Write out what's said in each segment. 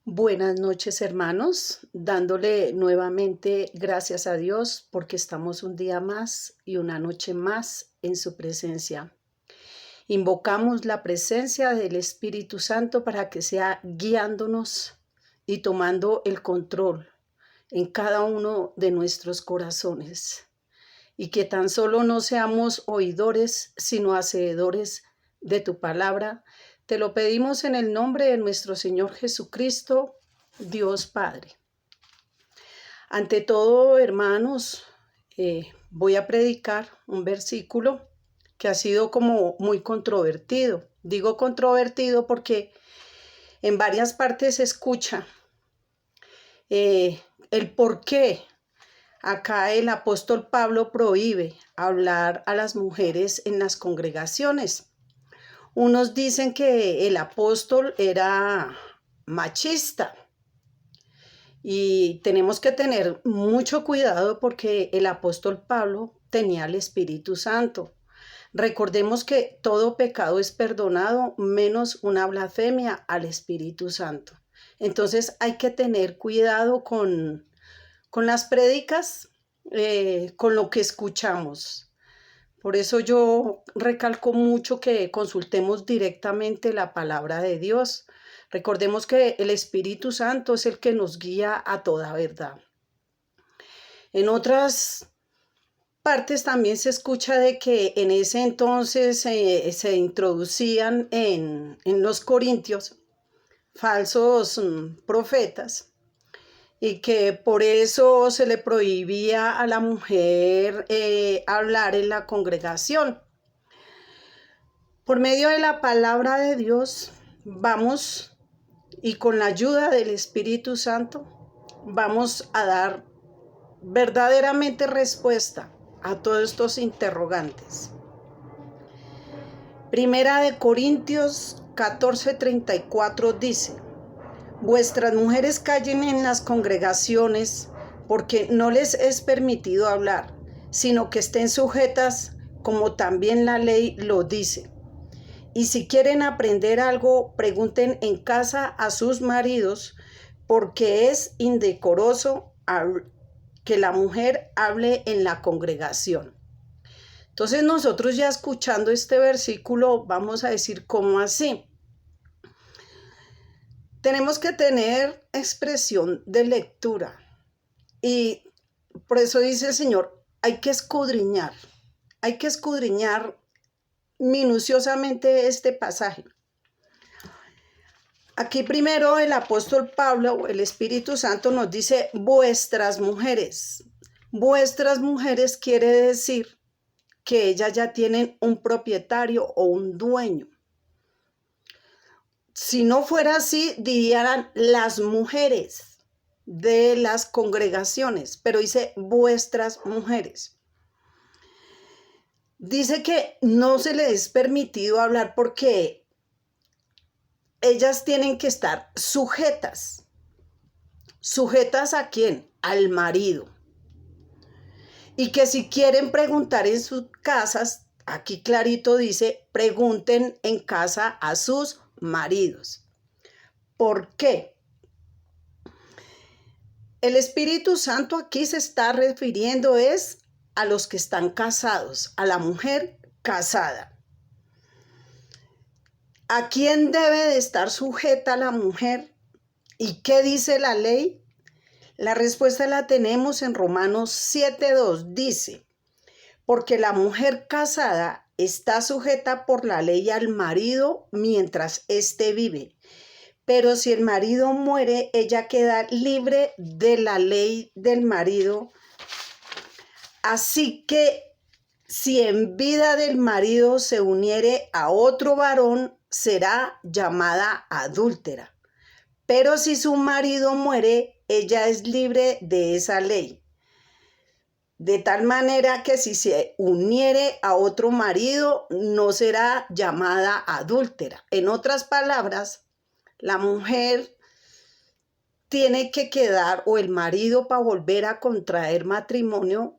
Buenas noches, hermanos, dándole nuevamente gracias a Dios porque estamos un día más y una noche más en su presencia. Invocamos la presencia del Espíritu Santo para que sea guiándonos y tomando el control en cada uno de nuestros corazones y que tan solo no seamos oidores, sino hacedores de tu palabra. Te lo pedimos en el nombre de nuestro Señor Jesucristo, Dios Padre. Ante todo, hermanos, voy a predicar un versículo que ha sido como muy controvertido. Digo controvertido porque en varias partes se escucha el por qué acá el apóstol Pablo prohíbe hablar a las mujeres en las congregaciones. Unos dicen que el apóstol era machista y tenemos que tener mucho cuidado porque el apóstol Pablo tenía el Espíritu Santo. Recordemos que todo pecado es perdonado menos una blasfemia al Espíritu Santo. Entonces hay que tener cuidado con las prédicas, con lo que escuchamos. Por eso yo recalco mucho que consultemos directamente la palabra de Dios. Recordemos que el Espíritu Santo es el que nos guía a toda verdad. En otras partes también se escucha de que en ese entonces se introducían en los corintios falsos profetas y que por eso se le prohibía a la mujer hablar en la congregación. Por medio de la palabra de Dios vamos y con la ayuda del Espíritu Santo vamos a dar verdaderamente respuesta a todos estos interrogantes. Primera de Corintios 14:34 dice: vuestras mujeres callen en las congregaciones, porque no les es permitido hablar, sino que estén sujetas, como también la ley lo dice. Y si quieren aprender algo, pregunten en casa a sus maridos, porque es indecoroso que la mujer hable en la congregación. Entonces nosotros ya escuchando este versículo vamos a decir, ¿cómo así? Tenemos que tener expresión de lectura y por eso dice el Señor, hay que escudriñar minuciosamente este pasaje. Aquí primero el apóstol Pablo, el Espíritu Santo nos dice vuestras mujeres. Vuestras mujeres quiere decir que ellas ya tienen un propietario o un dueño. Si no fuera así, dirían las mujeres de las congregaciones, pero dice vuestras mujeres. Dice que no se les es permitido hablar porque ellas tienen que estar sujetas. ¿Sujetas a quién? Al marido. Y que si quieren preguntar en sus casas, aquí clarito dice, pregunten en casa a sus maridos. ¿Por qué? El Espíritu Santo aquí se está refiriendo es a los que están casados, a la mujer casada. ¿A quién debe de estar sujeta la mujer? ¿Y qué dice la ley? La respuesta la tenemos en Romanos 7:2. Dice, porque la mujer casada está sujeta por la ley al marido mientras éste vive. Pero si el marido muere, ella queda libre de la ley del marido. Así que si en vida del marido se uniere a otro varón, será llamada adúltera. Pero si su marido muere, ella es libre de esa ley. De tal manera que si se uniere a otro marido, no será llamada adúltera. En otras palabras, la mujer tiene que quedar, o el marido, para volver a contraer matrimonio,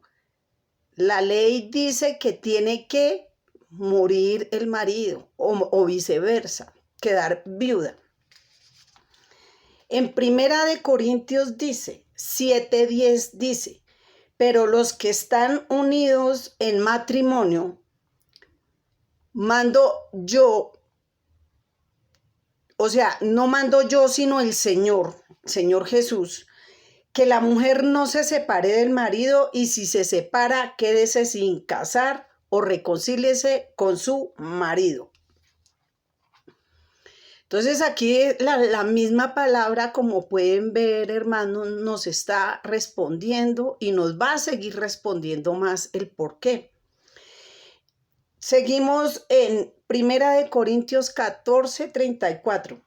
la ley dice que tiene que morir el marido o viceversa, quedar viuda. En Primera de Corintios dice, 7:10 dice, pero los que están unidos en matrimonio, mando yo, o sea, no mando yo, sino el Señor Jesús, que la mujer no se separe del marido y si se separa, quédese sin casar o reconcíliese con su marido. Entonces aquí la misma palabra, como pueden ver, hermanos, nos está respondiendo y nos va a seguir respondiendo más el por qué. Seguimos en 1 Corintios 14:34.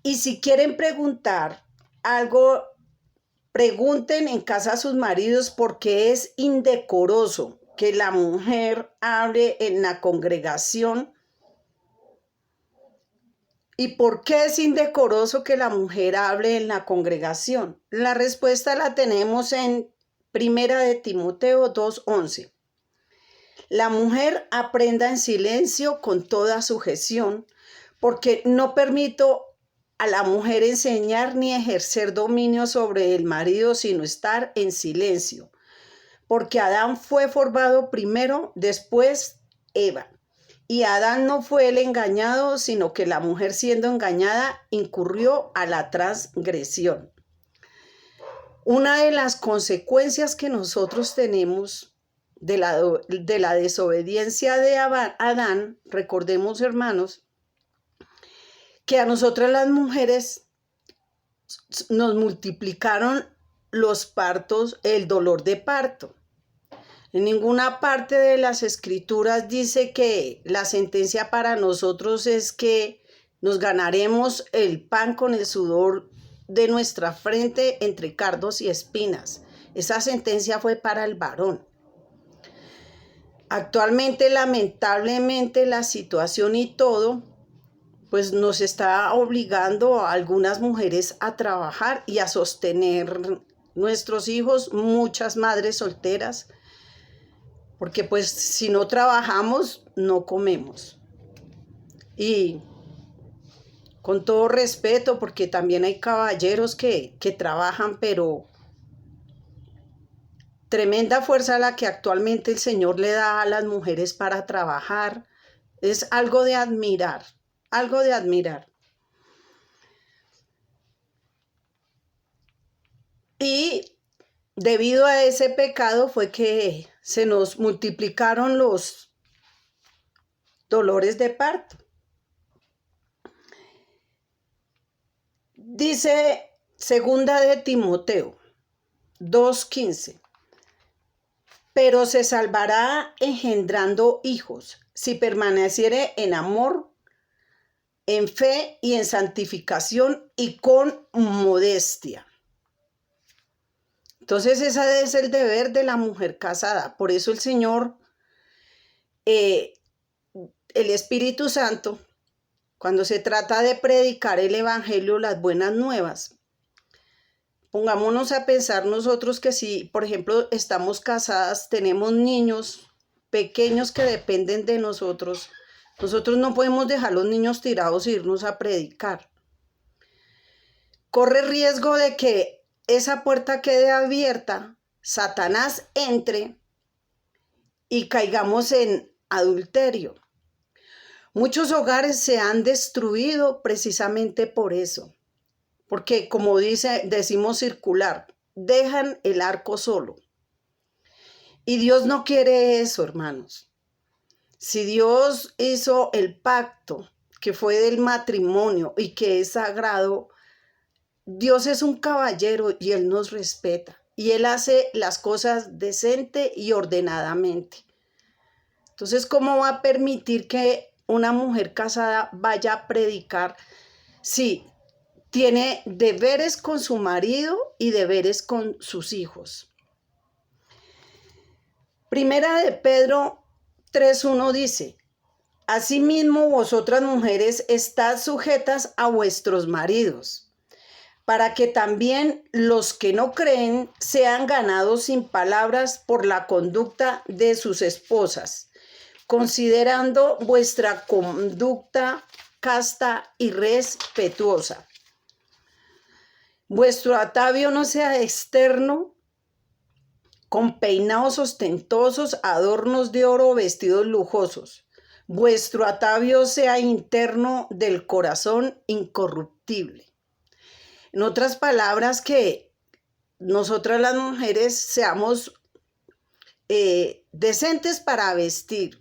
Y si quieren preguntar algo, pregunten en casa a sus maridos, porque es indecoroso que la mujer hable en la congregación. ¿Y por qué es indecoroso que la mujer hable en la congregación? La respuesta la tenemos en 1 Timoteo 2:11. La mujer aprenda en silencio con toda sujeción, porque no permito a la mujer enseñar ni ejercer dominio sobre el marido, sino estar en silencio. Porque Adán fue formado primero, después Eva. Y Adán no fue el engañado, sino que la mujer, siendo engañada, incurrió a la transgresión. Una de las consecuencias que nosotros tenemos de la desobediencia de Adán, recordemos, hermanos, que a nosotras las mujeres nos multiplicaron los partos, el dolor de parto. En ninguna parte de las escrituras dice que la sentencia para nosotros es que nos ganaremos el pan con el sudor de nuestra frente entre cardos y espinas. Esa sentencia fue para el varón. Actualmente, lamentablemente, la situación y todo, pues nos está obligando a algunas mujeres a trabajar y a sostener nuestros hijos, muchas madres solteras, porque pues si no trabajamos, no comemos. Y con todo respeto, porque también hay caballeros que trabajan, pero tremenda fuerza la que actualmente el Señor le da a las mujeres para trabajar. Es algo de admirar, algo de admirar. Y debido a ese pecado fue que se nos multiplicaron los dolores de parto. Dice 2 Timoteo 2:15, pero se salvará engendrando hijos, si permaneciere en amor, en fe y en santificación y con modestia. Entonces ese es el deber de la mujer casada. Por eso el Señor, el Espíritu Santo, cuando se trata de predicar el Evangelio, las buenas nuevas, pongámonos a pensar nosotros que si, por ejemplo, estamos casadas, tenemos niños pequeños que dependen de nosotros, nosotros no podemos dejar a los niños tirados e irnos a predicar. Corre riesgo de que esa puerta quede abierta, Satanás entre y caigamos en adulterio. Muchos hogares se han destruido precisamente por eso, porque como decimos circular, dejan el arco solo. Y Dios no quiere eso, hermanos. Si Dios hizo el pacto que fue del matrimonio y que es sagrado, Dios es un caballero y Él nos respeta. Y Él hace las cosas decente y ordenadamente. Entonces, ¿cómo va a permitir que una mujer casada vaya a predicar si tiene deberes con su marido y deberes con sus hijos? Primera de Pedro 3:1 dice, asimismo vosotras mujeres estad sujetas a vuestros maridos, para que también los que no creen sean ganados sin palabras por la conducta de sus esposas, considerando vuestra conducta casta y respetuosa. Vuestro atavio no sea externo, con peinados ostentosos, adornos de oro, vestidos lujosos. Vuestro atavio sea interno, del corazón, incorruptible. En otras palabras, que nosotras las mujeres seamos decentes para vestir.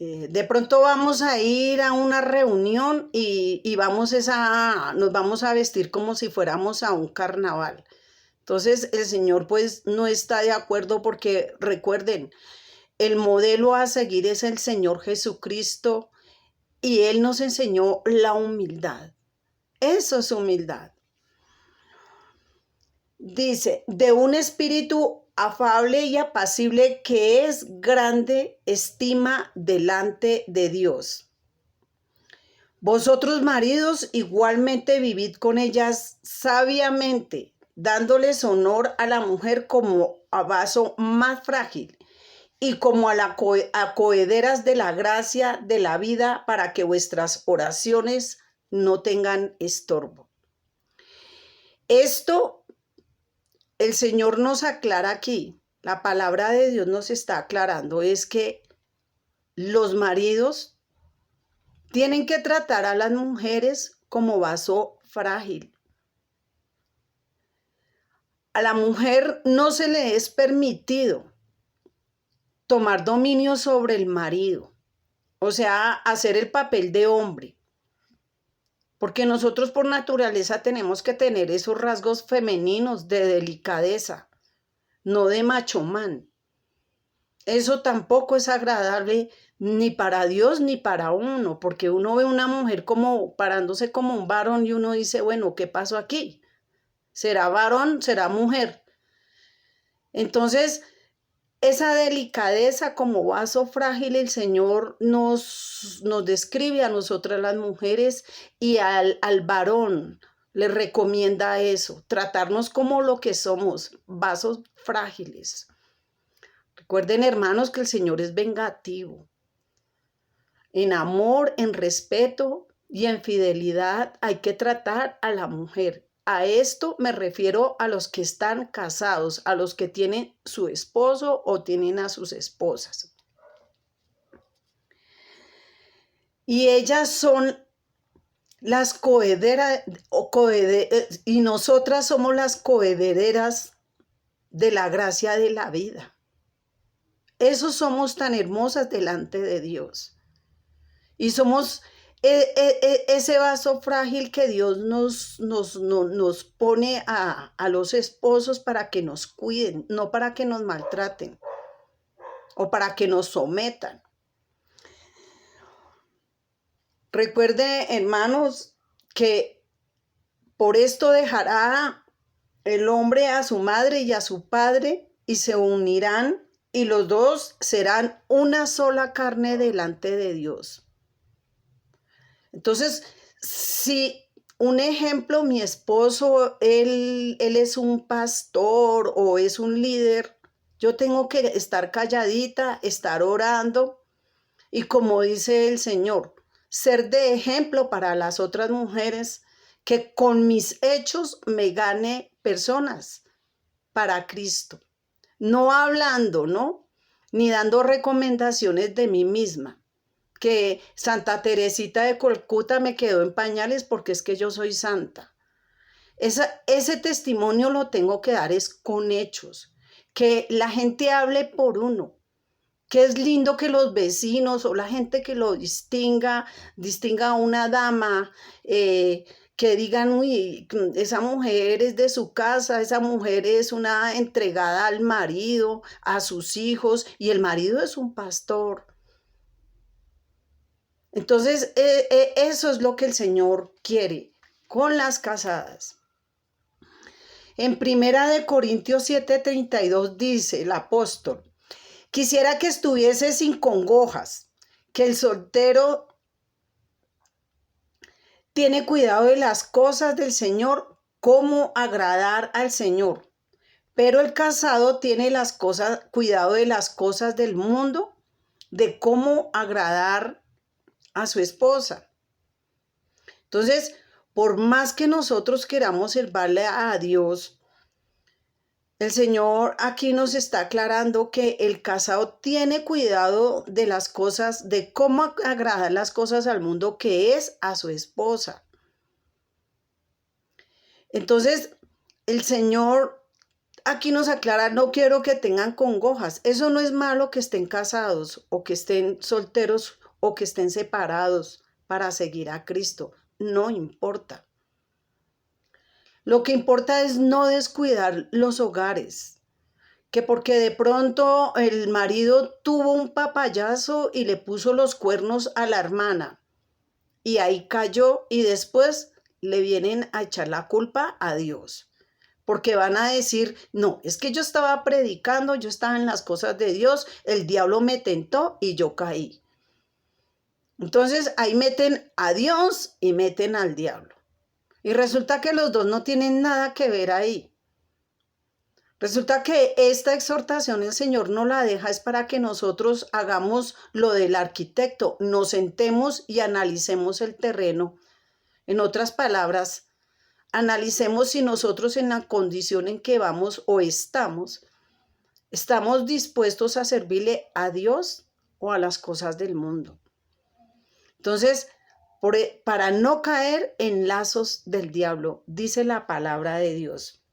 De pronto vamos a ir a una reunión y nos vamos a vestir como si fuéramos a un carnaval. Entonces el Señor pues no está de acuerdo, porque recuerden, el modelo a seguir es el Señor Jesucristo, y Él nos enseñó la humildad. Eso es humildad. Dice, de un espíritu afable y apacible, que es grande estima delante de Dios. Vosotros, maridos, igualmente vivid con ellas sabiamente, dándoles honor a la mujer como a vaso más frágil, y como a cohederas de la gracia de la vida, para que vuestras oraciones no tengan estorbo. Esto el Señor nos aclara aquí, la palabra de Dios nos está aclarando, es que los maridos tienen que tratar a las mujeres como vaso frágil. A la mujer no se le es permitido tomar dominio sobre el marido, o sea, hacer el papel de hombre, porque nosotros por naturaleza tenemos que tener esos rasgos femeninos de delicadeza, no de machomán. Eso tampoco es agradable ni para Dios ni para uno, porque uno ve una mujer como parándose como un varón y uno dice, bueno, ¿qué pasó aquí? ¿Será varón? ¿Será mujer? Entonces, esa delicadeza como vaso frágil, el Señor nos describe a nosotras las mujeres, y al varón le recomienda eso, tratarnos como lo que somos, vasos frágiles. Recuerden, hermanos, que el Señor es vengativo. En amor, en respeto y en fidelidad hay que tratar a la mujer. A esto me refiero a los que están casados, a los que tienen su esposo o tienen a sus esposas. Y ellas son las coherederas, y nosotras somos las coherederas de la gracia de la vida. Eso somos tan hermosas delante de Dios. Y somos ese vaso frágil que Dios nos pone a los esposos para que nos cuiden, no para que nos maltraten o para que nos sometan. Recuerde, hermanos, que por esto dejará el hombre a su madre y a su padre, y se unirán, y los dos serán una sola carne delante de Dios. Entonces, si un ejemplo, mi esposo, él es un pastor o es un líder, yo tengo que estar calladita, estar orando, y como dice el Señor, ser de ejemplo para las otras mujeres, que con mis hechos me gane personas para Cristo. No hablando, ¿no? Ni dando recomendaciones de mí misma, que Santa Teresita de Calcuta me quedó en pañales porque es que yo soy santa. Ese testimonio lo tengo que dar es con hechos, que la gente hable por uno, que es lindo que los vecinos o la gente que lo distinga a una dama, que digan, uy, esa mujer es de su casa, esa mujer es una entregada al marido, a sus hijos, y el marido es un pastor. Entonces, eso es lo que el Señor quiere con las casadas. En 1 Corintios 7:32 dice el apóstol: quisiera que estuviese sin congojas, que el soltero tiene cuidado de las cosas del Señor, cómo agradar al Señor. Pero el casado tiene cuidado de las cosas del mundo, de cómo agradar a su esposa. Entonces, por más que nosotros queramos servirle a Dios, el Señor aquí nos está aclarando que el casado tiene cuidado de las cosas, de cómo agradar las cosas al mundo, que es a su esposa. Entonces, el Señor aquí nos aclara, no quiero que tengan congojas. Eso no es malo que estén casados o que estén solteros o que estén separados para seguir a Cristo. No importa. Lo que importa es no descuidar los hogares. Que porque de pronto el marido tuvo un papayazo y le puso los cuernos a la hermana y ahí cayó y después le vienen a echar la culpa a Dios. Porque van a decir, no, es que yo estaba predicando, yo estaba en las cosas de Dios, el diablo me tentó y yo caí. Entonces ahí meten a Dios y meten al diablo. Y resulta que los dos no tienen nada que ver ahí. Resulta que esta exhortación el Señor no la deja es para que nosotros hagamos lo del arquitecto, nos sentemos y analicemos el terreno. En otras palabras, analicemos si nosotros en la condición en que vamos o estamos dispuestos a servirle a Dios o a las cosas del mundo. Entonces, para no caer en lazos del diablo, dice la palabra de Dios.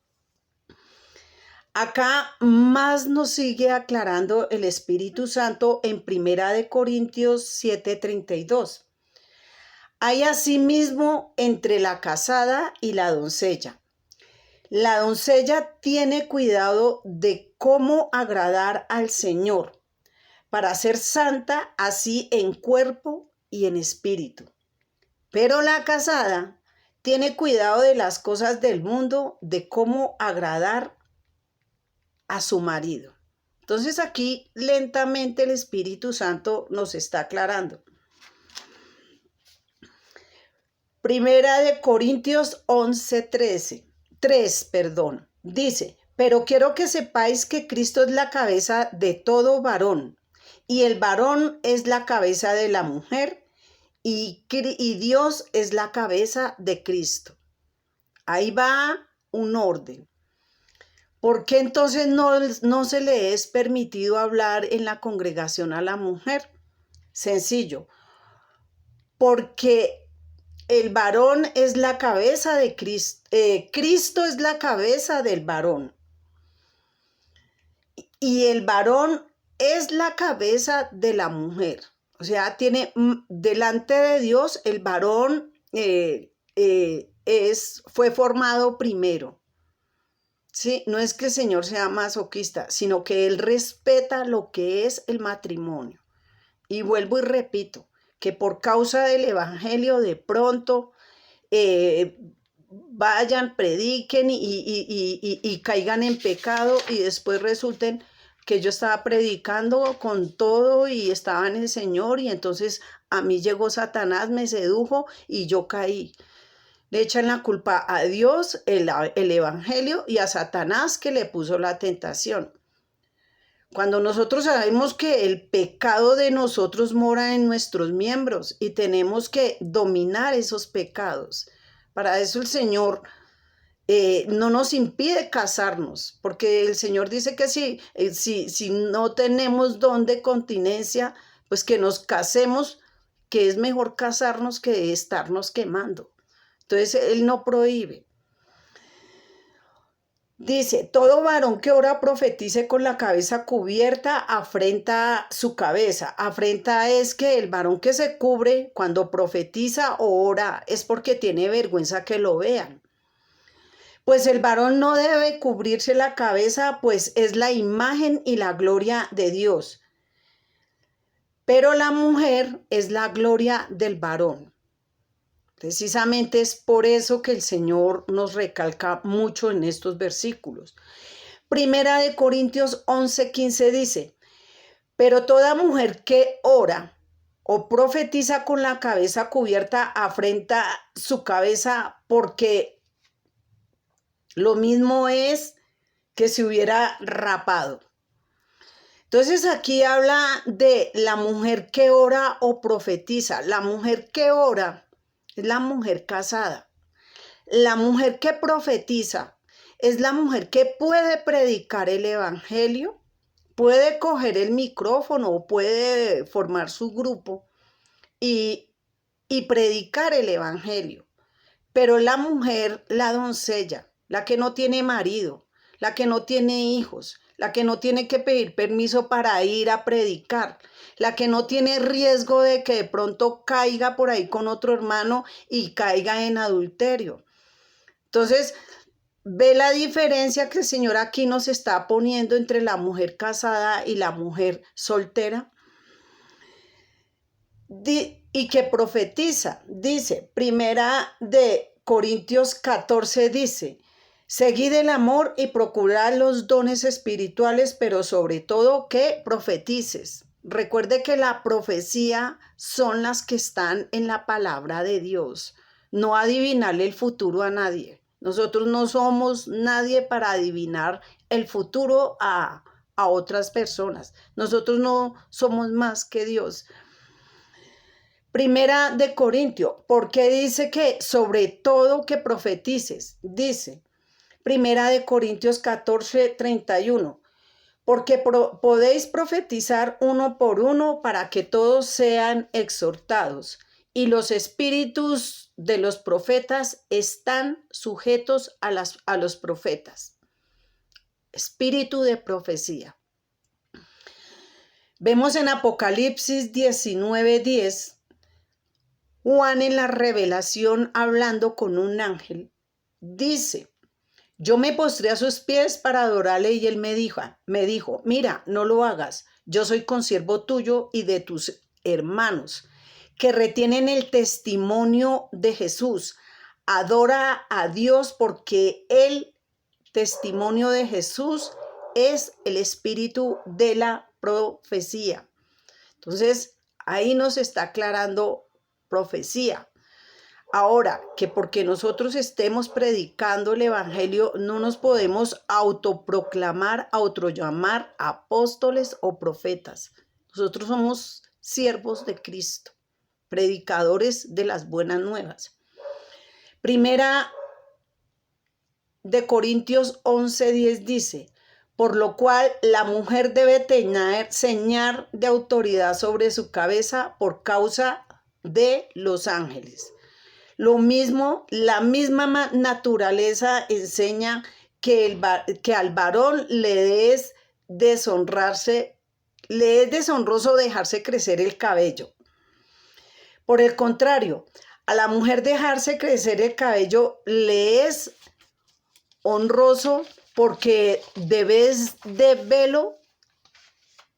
Acá más nos sigue aclarando el Espíritu Santo en 1 Corintios 7:32. Hay asimismo entre la casada y la doncella. La doncella tiene cuidado de cómo agradar al Señor, para ser santa así en cuerpo y en espíritu. Pero la casada tiene cuidado de las cosas del mundo, de cómo agradar a su marido. Entonces aquí lentamente el Espíritu Santo nos está aclarando. 1 Corintios 11:3, dice, pero quiero que sepáis que Cristo es la cabeza de todo varón, y el varón es la cabeza de la mujer, y Dios es la cabeza de Cristo. Ahí va un orden. ¿Por qué entonces no se le es permitido hablar en la congregación a la mujer? Sencillo, porque el varón es la cabeza de Cristo, Cristo es la cabeza del varón y el varón es la cabeza de la mujer. O sea, tiene delante de Dios el varón fue formado primero. Sí, no es que el Señor sea masoquista, sino que Él respeta lo que es el matrimonio. Y vuelvo y repito, que por causa del Evangelio de pronto vayan, prediquen y caigan en pecado y después resulten que yo estaba predicando con todo y estaba en el Señor y entonces a mí llegó Satanás, me sedujo y yo caí. Le echan la culpa a Dios, el Evangelio, y a Satanás que le puso la tentación. Cuando nosotros sabemos que el pecado de nosotros mora en nuestros miembros y tenemos que dominar esos pecados. Para eso el Señor no nos impide casarnos, porque el Señor dice que si no tenemos don de continencia, pues que nos casemos, que es mejor casarnos que estarnos quemando. Entonces, Él no prohíbe. Dice, todo varón que ora profetice con la cabeza cubierta afrenta su cabeza. Afrenta es que el varón que se cubre cuando profetiza o ora es porque tiene vergüenza que lo vean. Pues el varón no debe cubrirse la cabeza, pues es la imagen y la gloria de Dios. Pero la mujer es la gloria del varón. Precisamente es por eso que el Señor nos recalca mucho en estos versículos. 1 Corintios 11:15 dice, pero toda mujer que ora o profetiza con la cabeza cubierta afrenta su cabeza porque lo mismo es que se hubiera rapado. Entonces aquí habla de la mujer que ora o profetiza. La mujer que ora es la mujer casada. La mujer que profetiza es la mujer que puede predicar el evangelio, puede coger el micrófono o puede formar su grupo y, y predicar el evangelio. Pero la mujer, la doncella, la que no tiene marido, la que no tiene hijos, la que no tiene que pedir permiso para ir a predicar, la que no tiene riesgo de que de pronto caiga por ahí con otro hermano y caiga en adulterio. Entonces, ve la diferencia que el Señor aquí nos está poniendo entre la mujer casada y la mujer soltera. Y que profetiza, dice, primera de Corintios 14 dice, seguid el amor y procurad los dones espirituales, pero sobre todo que profetices. Recuerde que la profecía son las que están en la palabra de Dios, no adivinarle el futuro a nadie. Nosotros no somos nadie para adivinar el futuro a otras personas. Nosotros no somos más que Dios. Primera de Corintios, porque dice que sobre todo que profetices, dice, Primera de Corintios 14:31, porque podéis profetizar uno por uno para que todos sean exhortados, y los espíritus de los profetas están sujetos a los profetas. Espíritu de profecía. Vemos en Apocalipsis 19:10, Juan en la revelación hablando con un ángel, dice, yo me postré a sus pies para adorarle y él me dijo, mira, no lo hagas, yo soy consiervo tuyo y de tus hermanos, que retienen el testimonio de Jesús. Adora a Dios porque el testimonio de Jesús es el espíritu de la profecía. Entonces, ahí nos está aclarando profecía. Ahora, que porque nosotros estemos predicando el evangelio, no nos podemos autoproclamar, autollamar apóstoles o profetas. Nosotros somos siervos de Cristo, predicadores de las buenas nuevas. Primera de Corintios 11:10 dice, por lo cual la mujer debe tener señal de autoridad sobre su cabeza por causa de los ángeles. Lo mismo, la misma naturaleza enseña que al varón le es deshonroso dejarse crecer el cabello. Por el contrario, a la mujer dejarse crecer el cabello le es honroso porque de vez de velo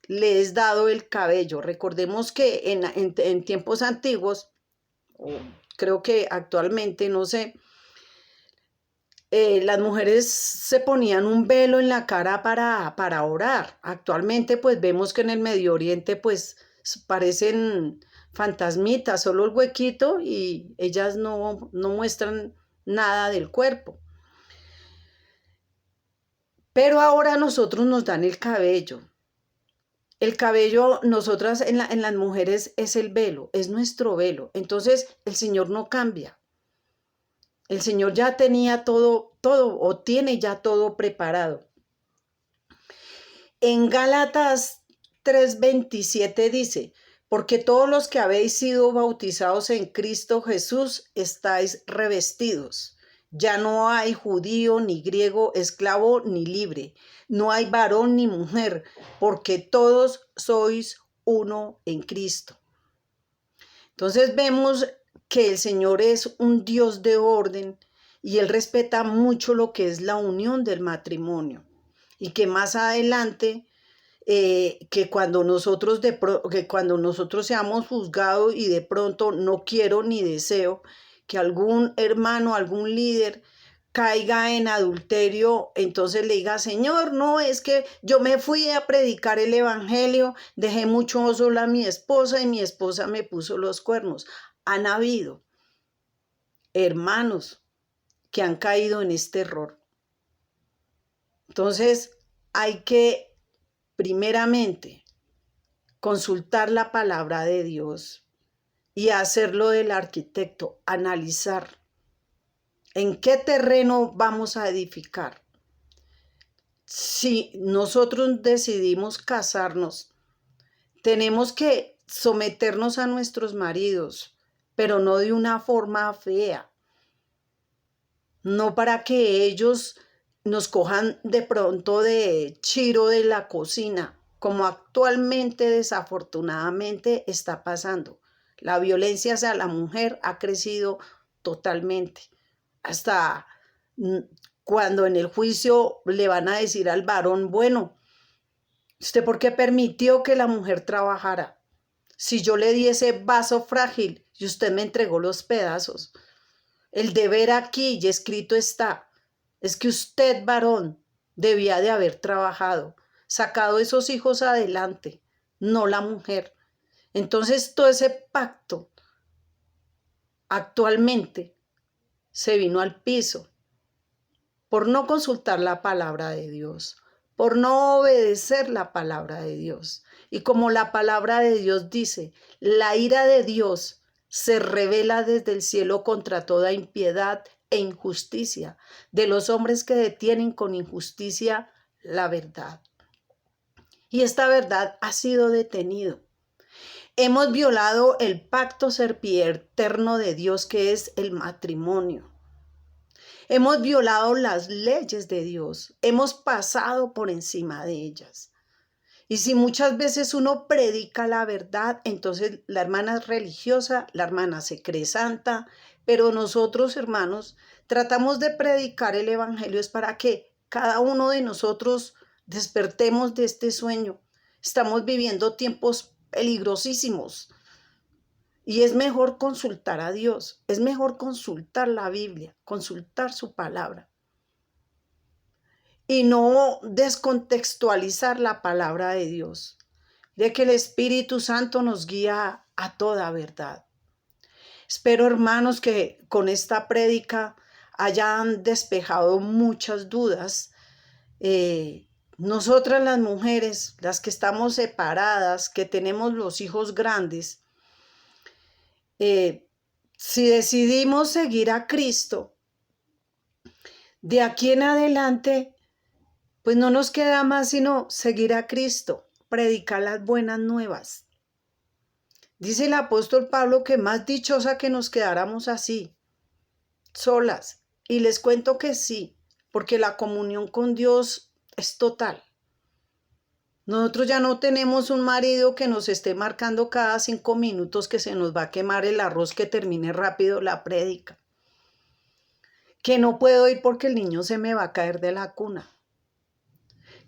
le es dado el cabello. Recordemos que en tiempos antiguos, creo que actualmente, no sé, las mujeres se ponían un velo en la cara para orar. Actualmente pues vemos que en el Medio Oriente pues parecen fantasmitas, solo el huequito y ellas no muestran nada del cuerpo. Pero ahora a nosotros nos dan el cabello. El cabello, nosotras en las mujeres es el velo, es nuestro velo. Entonces el Señor no cambia. El Señor ya tenía todo o tiene ya todo preparado. En Gálatas 3:27 dice, porque todos los que habéis sido bautizados en Cristo Jesús estáis revestidos. Ya no hay judío ni griego, esclavo ni libre. No hay varón ni mujer, porque todos sois uno en Cristo. Entonces vemos que el Señor es un Dios de orden y Él respeta mucho lo que es la unión del matrimonio. Y que más adelante, que cuando nosotros seamos juzgados y de pronto no quiero ni deseo que algún hermano, algún líder caiga en adulterio, entonces le diga, Señor, no, es que yo me fui a predicar el evangelio, dejé mucho sola a mi esposa y mi esposa me puso los cuernos. Han habido hermanos que han caído en este error. Entonces hay que primeramente consultar la palabra de Dios y hacerlo del arquitecto, analizar ¿En qué terreno vamos a edificar? Si nosotros decidimos casarnos, tenemos que someternos a nuestros maridos, pero no de una forma fea, no para que ellos nos cojan de pronto de chiro de la cocina, como actualmente desafortunadamente está pasando. La violencia hacia la mujer ha crecido totalmente, hasta cuando en el juicio le van a decir al varón, bueno, ¿usted por qué permitió que la mujer trabajara? Si yo le di ese vaso frágil y usted me entregó los pedazos. El deber aquí, y escrito está, es que usted, varón, debía de haber trabajado, sacado esos hijos adelante, no la mujer. Entonces todo ese pacto actualmente se vino al piso por no consultar la palabra de Dios, por no obedecer la palabra de Dios. Y como la palabra de Dios dice, la ira de Dios se revela desde el cielo contra toda impiedad e injusticia de los hombres que detienen con injusticia la verdad. Y esta verdad ha sido detenido. Hemos violado el pacto sempiterno de Dios, que es el matrimonio. Hemos violado las leyes de Dios, hemos pasado por encima de ellas. Y si muchas veces uno predica la verdad, entonces la hermana es religiosa, la hermana se cree santa, pero nosotros, hermanos, tratamos de predicar el evangelio es para que cada uno de nosotros despertemos de este sueño. Estamos viviendo tiempos peligrosísimos. Y es mejor consultar a Dios, es mejor consultar la Biblia, consultar su palabra. Y no descontextualizar la palabra de Dios, de que el Espíritu Santo nos guía a toda verdad. Espero, hermanos, que con esta prédica hayan despejado muchas dudas. Nosotras las mujeres, las que estamos separadas, que tenemos los hijos grandes, si decidimos seguir a Cristo, de aquí en adelante, pues no nos queda más sino seguir a Cristo, predicar las buenas nuevas. Dice el apóstol Pablo que más dichosa que nos quedáramos así, solas. Y les cuento que sí, porque la comunión con Dios es total. Nosotros ya no tenemos un marido que nos esté marcando cada 5 minutos que se nos va a quemar el arroz, que termine rápido la prédica. Que no puedo ir porque el niño se me va a caer de la cuna.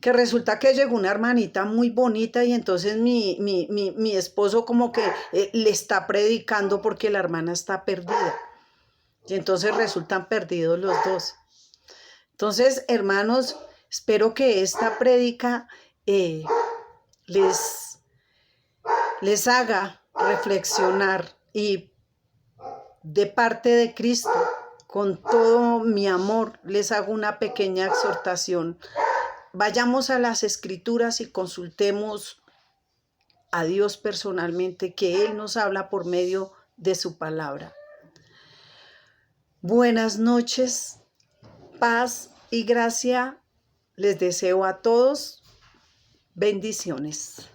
Que resulta que llegó una hermanita muy bonita y entonces mi esposo como que le está predicando porque la hermana está perdida. Y entonces resultan perdidos los dos. Entonces, hermanos, espero que esta prédica les haga reflexionar y de parte de Cristo, con todo mi amor, les hago una pequeña exhortación. Vayamos a las Escrituras y consultemos a Dios personalmente, que Él nos habla por medio de su palabra. Buenas noches, paz y gracia les deseo a todos. Bendiciones.